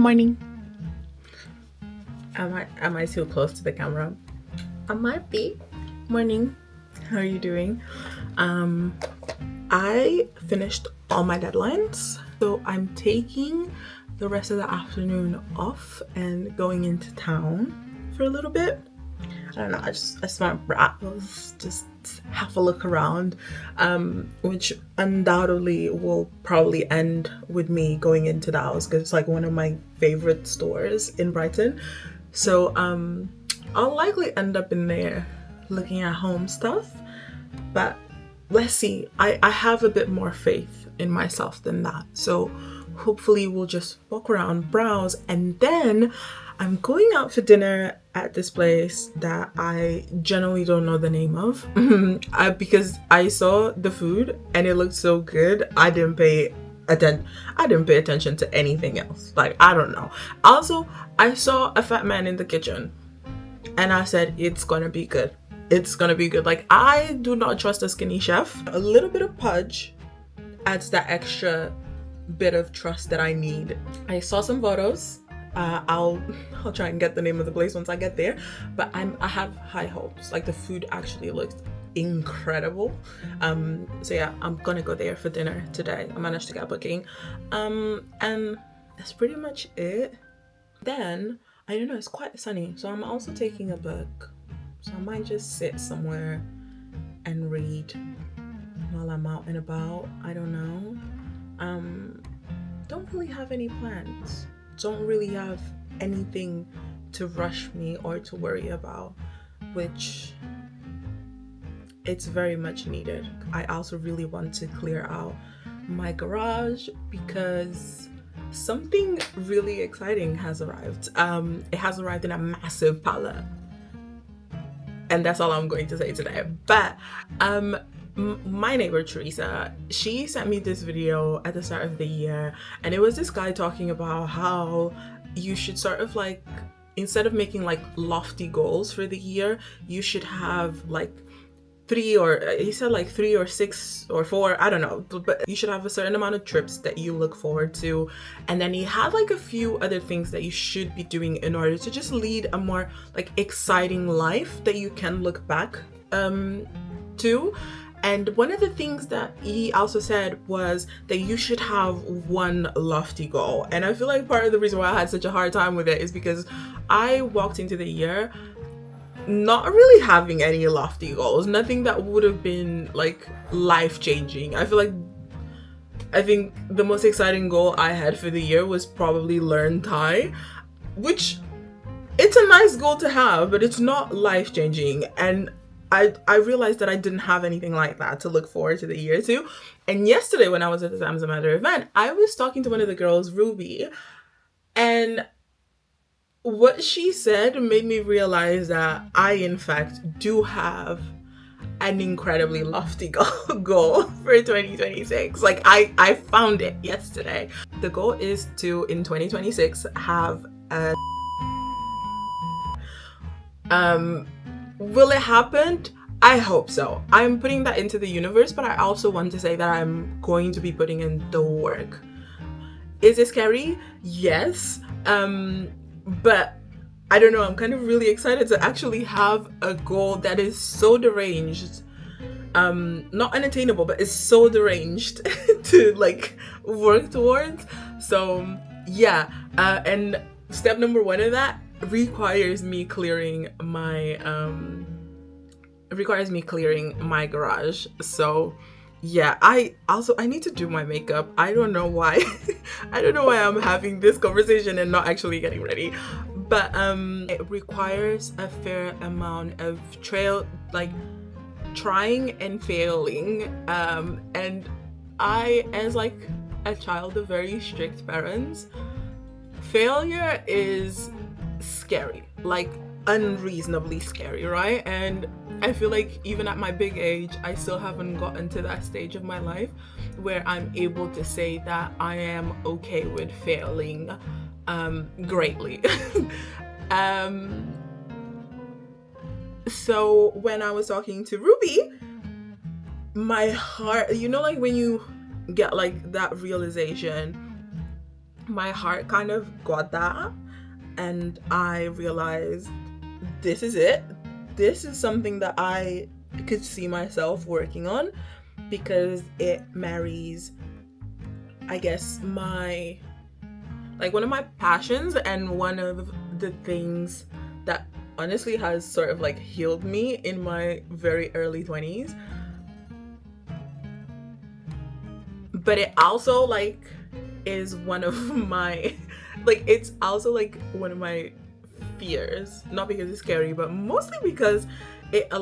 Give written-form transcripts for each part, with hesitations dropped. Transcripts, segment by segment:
Morning. Am I too close to the camera? I might be. Morning. How are you doing? I finished all my deadlines, so I'm taking the rest of the afternoon off and going into town for a little bit. I don't know, I just want to just have a look around, which undoubtedly will probably end with me going into Dowse because it's like one of my favorite stores in Brighton. So I'll likely end up in there looking at home stuff, but let's see. I have a bit more faith in myself than that. So hopefully we'll just walk around, browse, and then I'm going out for dinner at this place that I generally don't know the name of because I saw the food and it looked so good. I didn't pay attention to anything else. Like, I don't know. Also, I saw a fat man in the kitchen and I said, it's gonna be good. It's gonna be good. Like, I do not trust a skinny chef. A little bit of pudge adds that extra bit of trust that I need. I saw some photos. I'll try and get the name of the place once I get there, but I have high hopes. Like, the food actually looks incredible. So yeah, I'm gonna go there for dinner today. I managed to get a booking, and that's pretty much it. Then I don't know, it's quite sunny, so I'm also taking a book, so I might just sit somewhere and read while I'm out and about. I don't know. Don't really have any plans. Don't really have anything to rush me or to worry about, which it's very much needed. I also really want to clear out my garage because something really exciting has arrived. It has arrived in a massive pallet, and that's all I'm going to say today. But my neighbor Teresa, she sent me this video at the start of the year, and it was this guy talking about how you should sort of like, instead of making like lofty goals for the year, you should have like 3 or 6 or 4, I don't know, but you should have a certain amount of trips that you look forward to, and then he had like a few other things that you should be doing in order to just lead a more like exciting life that you can look back to. And one of the things that he also said was that you should have one lofty goal. And I feel like part of the reason why I had such a hard time with it is because I walked into the year not really having any lofty goals, nothing that would have been like life-changing. I think the most exciting goal I had for the year was probably learn Thai, which it's a nice goal to have, but it's not life-changing. And I realized that I didn't have anything like that to look forward to the year to. And yesterday when I was at the Sam's Matter event, I was talking to one of the girls, Ruby, and what she said made me realize that I in fact do have an incredibly lofty goal for 2026. Like, I found it yesterday. The goal is to, in 2026, have a will it happen? I hope so. I'm putting that into the universe, but I also want to say that I'm going to be putting in the work. Is it scary? Yes. But I don't know, I'm kind of really excited to actually have a goal that is so deranged, not unattainable, but it's so deranged to like work towards. So yeah, and step number 1 of that requires me clearing my garage. So yeah, I need to do my makeup. I don't know why I'm having this conversation and not actually getting ready, but it requires a fair amount of trying and failing, and I, as like a child of very strict parents, failure is scary, like unreasonably scary, right? And I feel like even at my big age, I still haven't gotten to that stage of my life where I'm able to say that I am okay with failing greatly. So when I was talking to Ruby, my heart, like when you get like that realization my heart kind of got that, and I realized this is it. This is something that I could see myself working on, because it marries, I guess, my, like, one of my passions, and one of the things that honestly has sort of like healed me in my very early 20s. But it also like is one of my like, it's also like one of my fears, not because it's scary, but mostly because it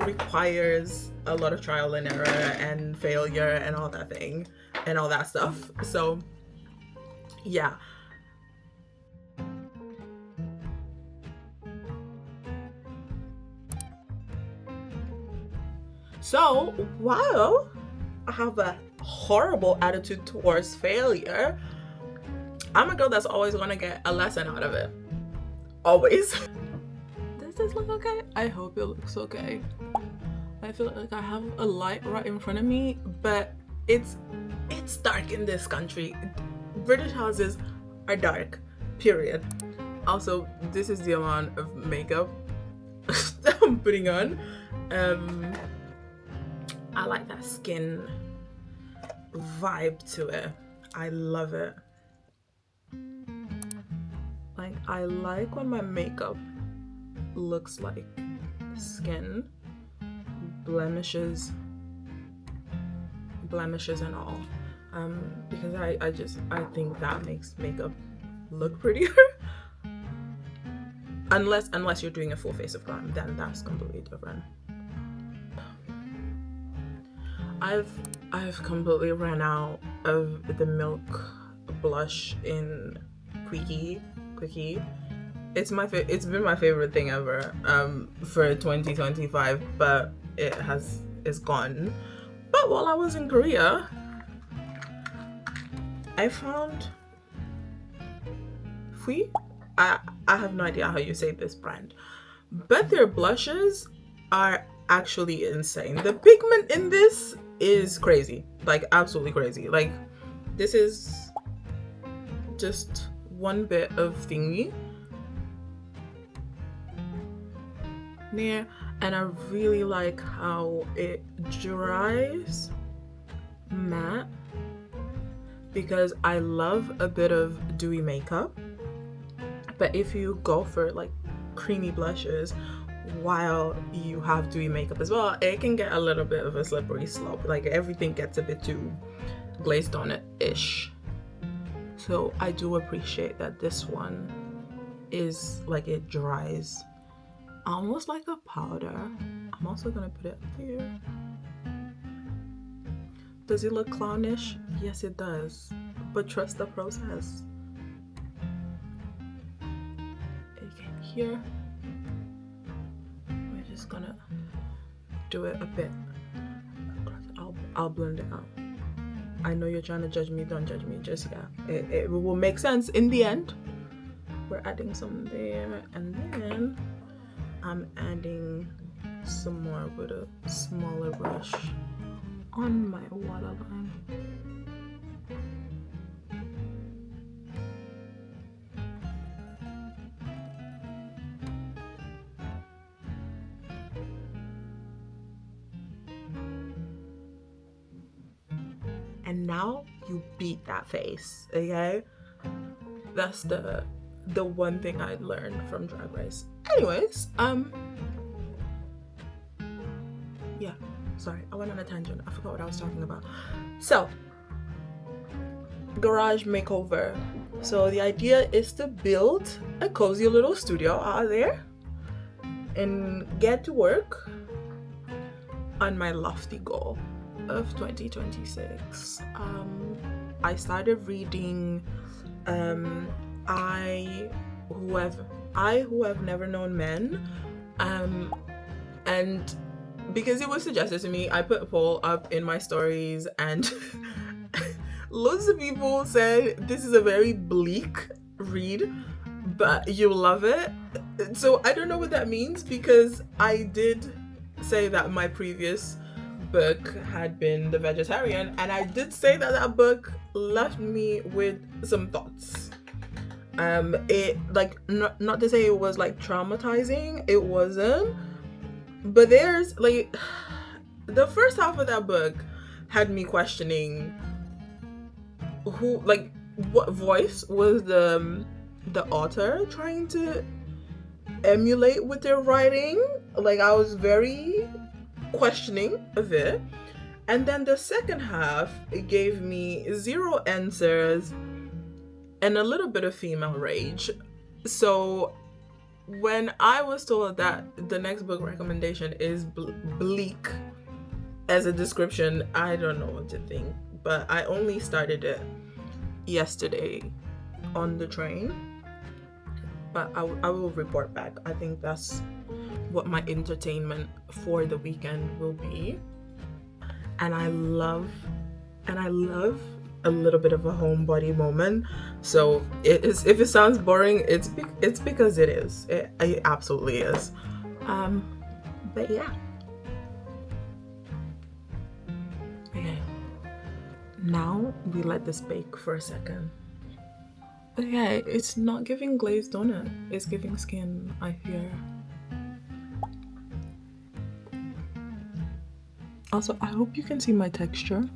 requires a lot of trial and error and failure and all that thing and all that stuff. So yeah. So while I have a horrible attitude towards failure, I'm a girl that's always gonna get a lesson out of it. Always. Does this look okay? I hope it looks okay. I feel like I have a light right in front of me, but it's dark in this country. British houses are dark, period. Also, this is the amount of makeup that I'm putting on. I like that skin vibe to it. I love it. Like, I like when my makeup looks like skin, blemishes and all. Because I think that makes makeup look prettier. Unless you're doing a full face of glam, then that's completely different. I've completely ran out of the Milk blush in Quickie. It's been my favorite thing ever for 2025, but it's gone. But while I was in Korea, I found FUMI. I have no idea how you say this brand, but their blushes are actually insane. The pigment in this is crazy, like absolutely crazy. Like, this is just one bit of thingy there, and I really like how it dries matte, because I love a bit of dewy makeup, but if you go for like creamy blushes while you have dewy makeup as well, it can get a little bit of a slippery slope. Like, everything gets a bit too glazed on it ish. So I do appreciate that this one is like, it dries almost like a powder. I'm also gonna put it up here. Does it look clownish? Yes, it does, but trust the process. Again, here we're just gonna do it a bit. I'll blend it out. I know you're trying to judge me, don't judge me just yet. It will make sense in the end. We're adding some there, and then I'm adding some more with a smaller brush on my waterline. And now you beat that face, okay? That's the one thing I learned from Drag Race. Anyways, yeah, sorry, I went on a tangent. I forgot what I was talking about. So, garage makeover. So the idea is to build a cozy little studio out there and get to work on my lofty goal of 2026. I started reading I Who Have Never Known Men, and because it was suggested to me, I put a poll up in my stories, and loads of people said this is a very bleak read, but you love it. So I don't know what that means, because I did say that my previous book had been The Vegetarian, and I did say that that book left me with some thoughts. It, like, not to say it was like traumatizing, it wasn't, but there's like the first half of that book had me questioning who, like, what voice was the author trying to emulate with their writing. Like, I was very questioning of it. And then the second half, it gave me zero answers and a little bit of female rage. So when I was told that the next book recommendation is bleak as a description, I don't know what to think. But I only started it yesterday on the train. But I will report back. I think that's what my entertainment for the weekend will be. And I love a little bit of a homebody moment. So it is, if it sounds boring, it's because it is. It absolutely is. But yeah. Okay. Now we let this bake for a second. Okay, it's not giving glazed donut. It's giving skin, I fear. Also, I hope you can see my texture.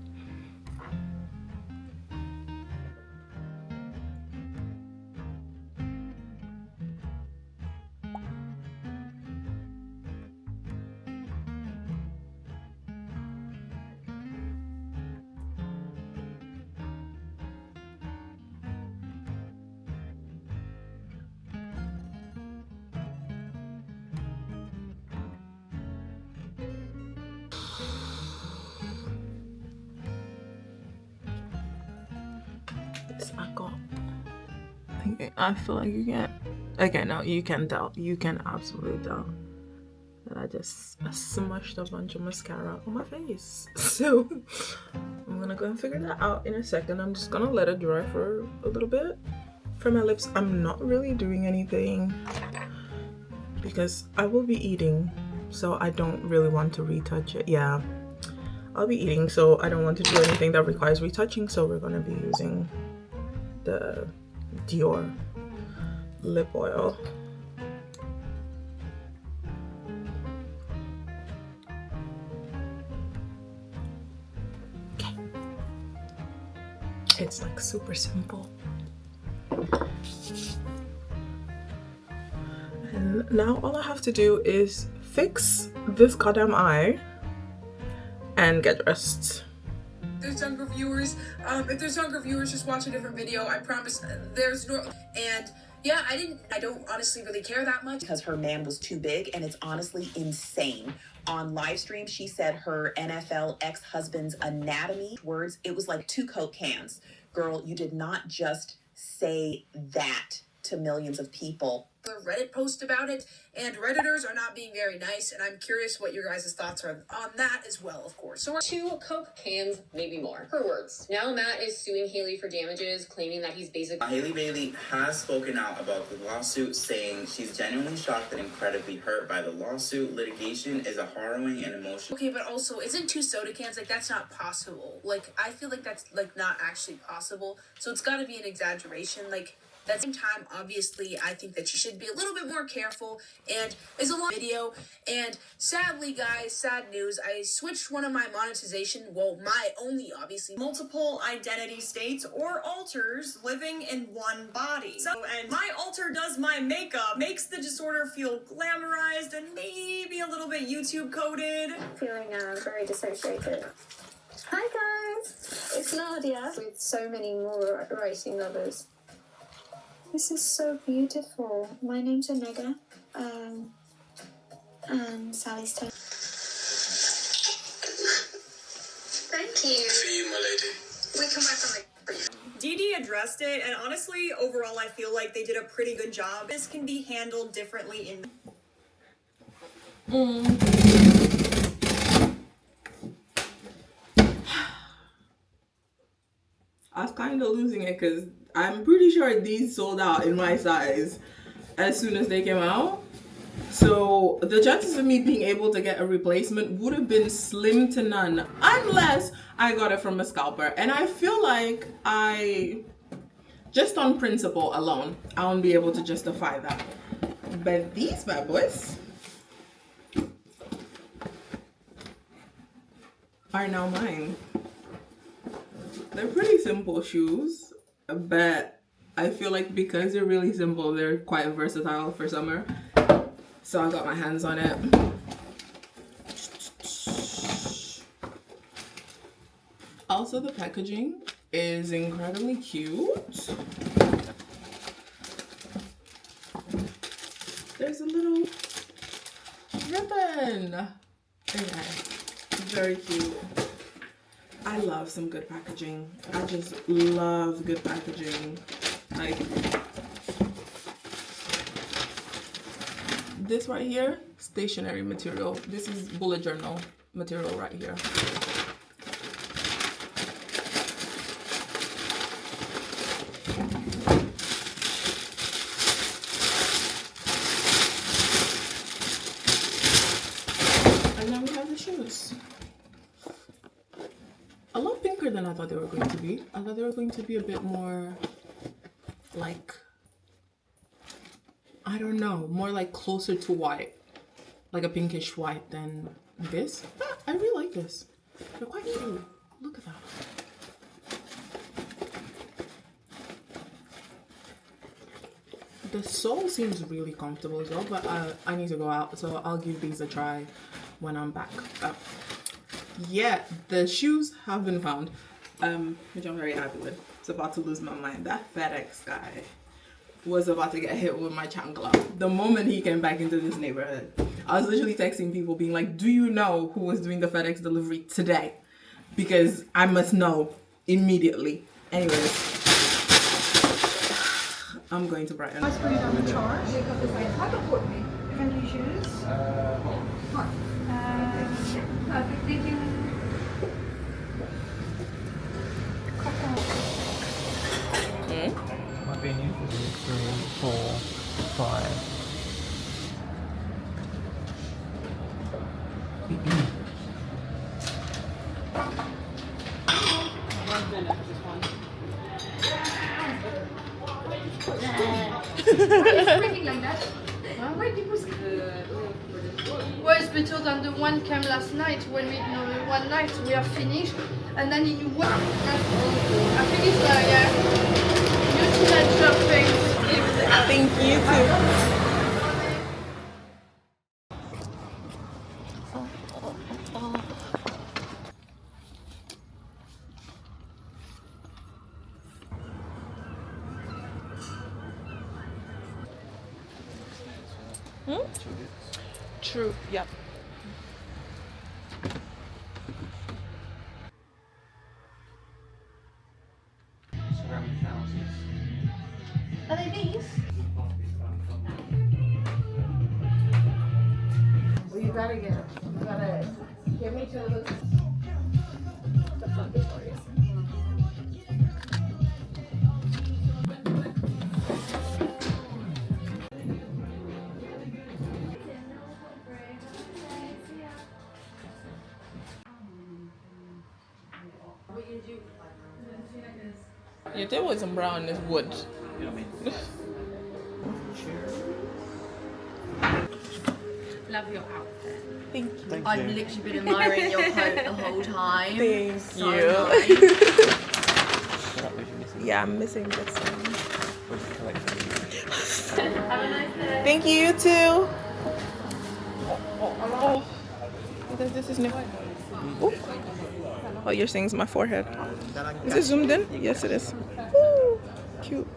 I feel like you can't. Okay, no, you can tell. You can absolutely tell that I just smushed a bunch of mascara on my face. So I'm gonna go and figure that out in a second. I'm just gonna let it dry for a little bit. For my lips, I'm not really doing anything because I will be eating, so I don't really want to retouch it. Yeah, I'll be eating, so I don't want to do anything that requires retouching. So we're gonna be using the Dior lip oil. Okay. It's like super simple. And now all I have to do is fix this goddamn eye and get dressed. There's younger viewers. If there's younger viewers, just watch a different video. I promise. There's no. And yeah, I don't honestly really care that much because her man was too big, and it's honestly insane. On live stream, she said her NFL ex-husband's anatomy words. It was like 2 Coke cans. Girl, you did not just say that to millions of people. The Reddit post about it, and Redditors are not being very nice, and I'm curious what your guys' thoughts are on that as well, of course. So 2 Coke cans, maybe more. Her words. Now Matt is suing Haley for damages, claiming that he's basically... Haley Bailey has spoken out about the lawsuit, saying she's genuinely shocked and incredibly hurt by the lawsuit. Litigation is a harrowing and emotional... Okay, but also, isn't 2 soda cans, like, that's not possible. Like, I feel like that's, like, not actually possible. So it's gotta be an exaggeration, like... At the same time, obviously, I think that you should be a little bit more careful, and it's a long video, and sadly, guys, sad news, I switched one of my monetization, well, my only, obviously, multiple identity states or alters living in one body. So, and my alter does my makeup, makes the disorder feel glamorized and maybe a little bit YouTube coded. Feeling very dissociated. Hi guys, it's Nadia with so many more racing lovers. This is so beautiful. My name's Onega, and Sally's turn. Thank you. For you, my lady. We come back from the... Dee Dee addressed it, and honestly, overall, I feel like they did a pretty good job. This can be handled differently in... I was kind of losing it because I'm pretty sure these sold out in my size as soon as they came out. So the chances of me being able to get a replacement would have been slim to none unless I got it from a scalper. And I feel like just on principle alone, I won't be able to justify that. But these bad boys are now mine. They're pretty simple shoes, but I feel like because they're really simple, they're quite versatile for summer. So I got my hands on it. Also, the packaging is incredibly cute. There's a little ribbon. Okay, very cute. I love some good packaging. I just love good packaging. Like this right here, stationery material. This is bullet journal material right here. And then we have the shoes. A lot pinker than I thought they were going to be. I thought they were going to be a bit more like, I don't know, more like closer to white, like a pinkish white than this. But I really like this. They're quite cute. Look at that. The sole seems really comfortable as well, but I need to go out, so I'll give these a try when I'm back. Yeah, the shoes have been found, which I'm very happy with. It's about to lose my mind. That FedEx guy was about to get hit with my chancla the moment he came back into this neighborhood. I was literally texting people being like, do you know who was doing the FedEx delivery today? Because I must know immediately. Anyways, I'm going to Brighton. Let's put it on the charge. Friendly shoes. Perfect. Thank you. My venue for 3, 4, 5. Like that. Why people Was better than the one came last night when we one night we are finished and then you work. I think it's yeah. You see that job things. Thank you too. True. Yep. Are they these? Well, you gotta give me two of those. The fun stories. Your table isn't brown, it's wood. Love your outfit. Thank you. I've literally been admiring your coat the whole time. Thank So you. nice. Yeah, I'm missing this one. Have a nice day. Thank you, you too. Oh. This is new. Ooh. Oh, you're seeing my forehead. Is it zoomed in? Yes, it is. Ooh, cute.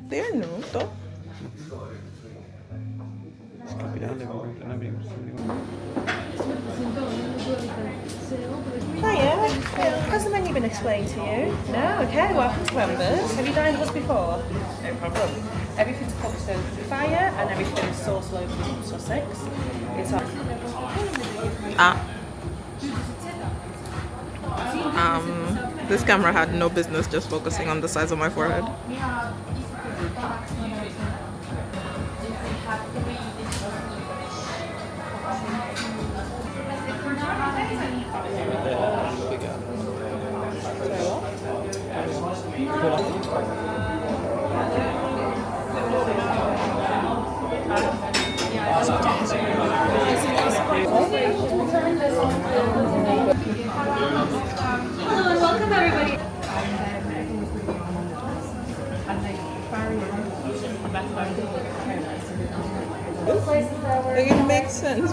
They're new, though. Hiya. Has the menu been explained to you? No? Okay, welcome to Embers. Have you dined with us before? No problem. Everything's cooked over the fire and everything is sourced locally from Sussex. It's our... This camera had no business just focusing on the size of my forehead. Hello and welcome everybody. Like it makes sense.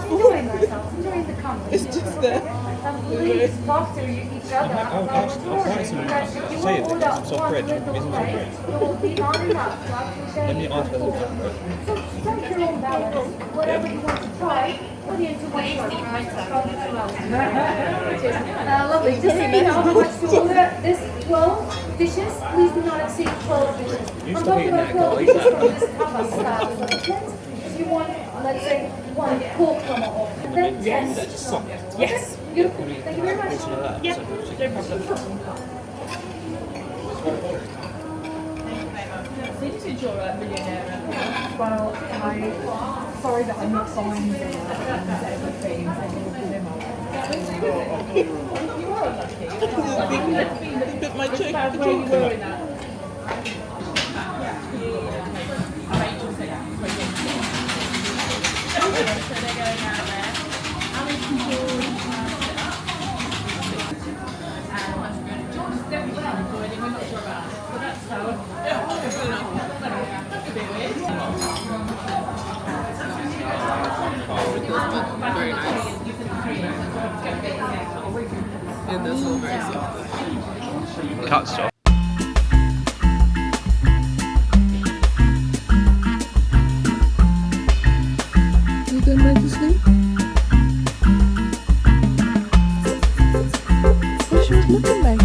It's just that. Please talk to each other. I'll buy some soft bread. Get some soft bread. Let me ask them. Strike your own balance. Whatever you want to try. Lovely. Just so you know how much to order this 12 dishes. Please do not exceed 12 dishes. I'm talking about 12 dishes from this tapas style. So depends if you want, let's say, one pork tomahawk. And then 10. Yes. Beautiful. Thank you very much. Yeah, no problem. This is your millionaire. Well, sorry that I'm not signing everything. You are lucky. Bit my cheek. Where you were in that. Very nice. And this one very soft. Cut stop. You going back to sleep? What she was looking like?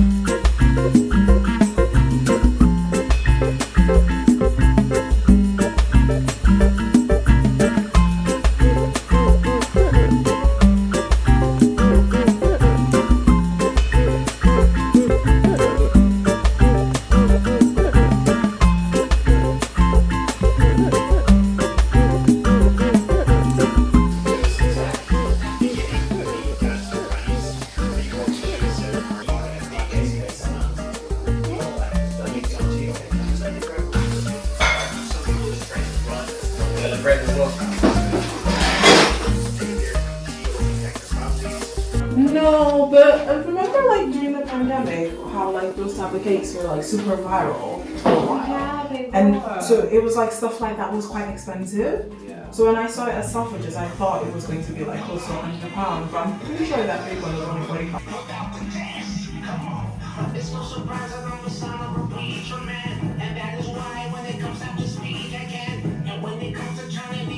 No, but I remember like during the pandemic how like those type of cakes were like super viral for a while. And so it was like stuff like that was quite expensive. So when I saw it at Selfridges, I thought it was going to be like close to £100, but I'm pretty sure that big one was only £45. It's no surprise that I'm a son of a preacher man, and that is why when it comes down to speed I can, and when it comes to turning the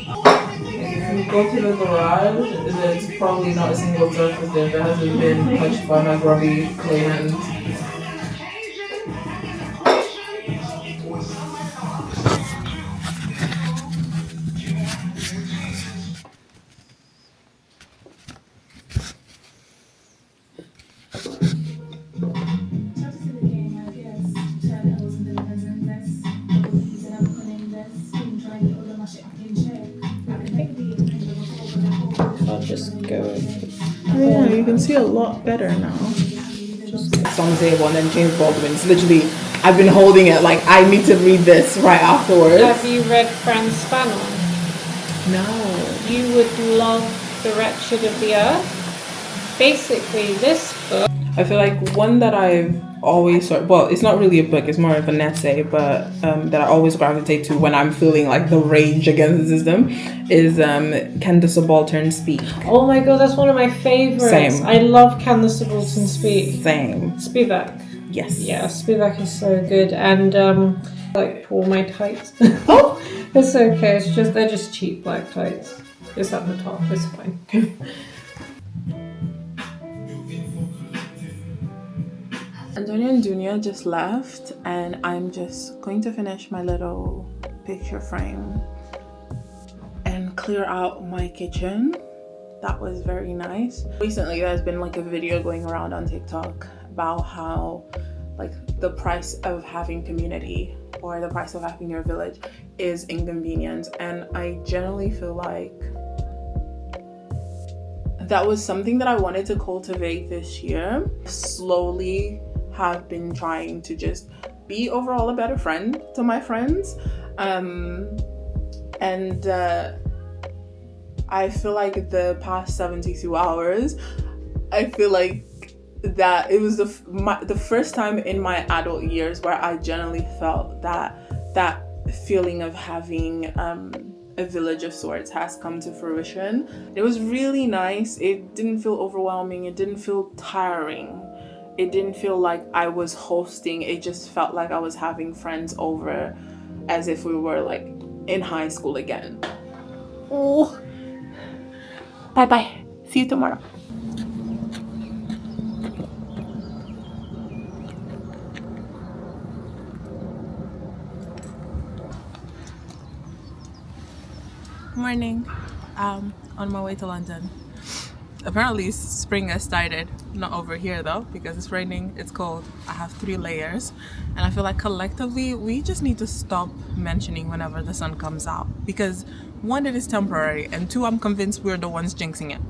if you go to the garage, there's probably not a single surface there that hasn't been touched by my grubby clay hands. I'll just go over. Oh yeah, you can see a lot better now. It's on the table, and then James Baldwin's literally, I've been holding it like I need to read this right afterwards. Have you read Franz Fanon? No. You would love The Wretched of the Earth. Basically, this book. I feel like one that I've always, well, it's not really a book, it's more of an essay, but that I always gravitate to when I'm feeling like the rage against the system is Can the Subaltern Speak? Oh my god, that's one of my favorites. Same. I love Can the Subaltern Speak. Same. Spivak. Yes. Yeah, Spivak is so good. And like pull my tights. Oh, it's okay. It's just they're just cheap black tights. It's at the top. It's fine. Antonio and Dunia just left, and I'm just going to finish my little picture frame and clear out my kitchen. That was very nice. Recently there's been like a video going around on TikTok about how like the price of having community or the price of having your village is inconvenience, and I generally feel like that was something that I wanted to cultivate this year. Slowly have been trying to just be overall a better friend to my friends, and I feel like the past 72 hours, I feel like that it was the first time in my adult years where I generally felt that feeling of having a village of sorts has come to fruition. It was really nice. It didn't feel overwhelming. It didn't feel tiring. It didn't feel like I was hosting. It just felt like I was having friends over as if we were like in high school again. Oh, bye bye. See you tomorrow. Morning. On my way to London. Apparently spring has started. Not over here though, because it's raining, it's cold. I have 3 layers, and I feel like collectively we just need to stop mentioning whenever the sun comes out, because 1, it is temporary, and 2, I'm convinced we're the ones jinxing it.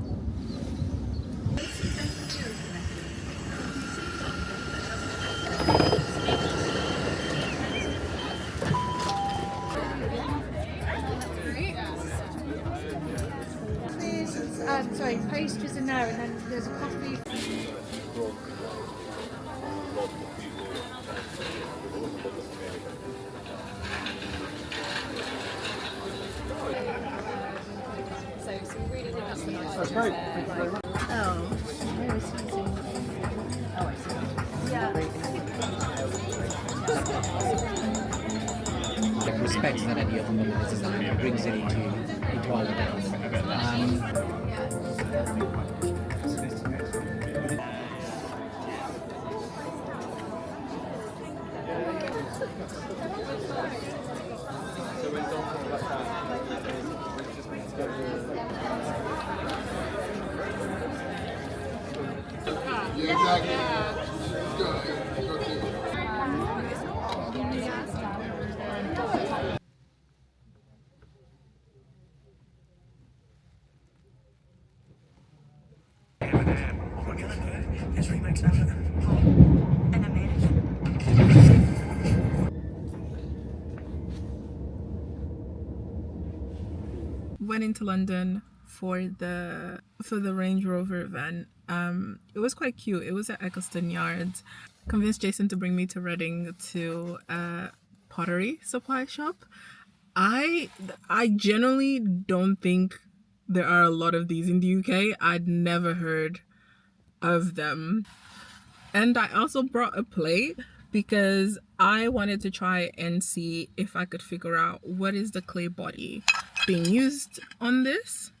Sorry, pastries in there, and then there's a coffee. That's great. Thank you very much. Oh, I was using. Oh, I see. Like respects that idea of minimalism design and brings it into all of it. Went into London for the Range Rover event. It was quite cute. It was at Eccleston Yards. Convinced Jason to bring me to Reading to a pottery supply shop. I generally don't think there are a lot of these in the UK. I'd never heard of them. And I also brought a plate because I wanted to try and see if I could figure out what is the clay body being used on this.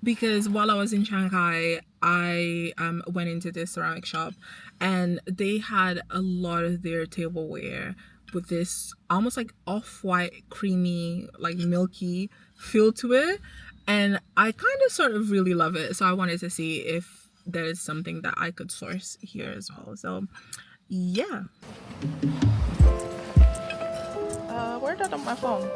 Because while I was in Shanghai, I went into this ceramic shop and they had a lot of their tableware with this almost like off-white, creamy, like milky feel to it. And I kind of sort of really love it. So I wanted to see if there's something that I could source here as well. So yeah. Where did I put my phone?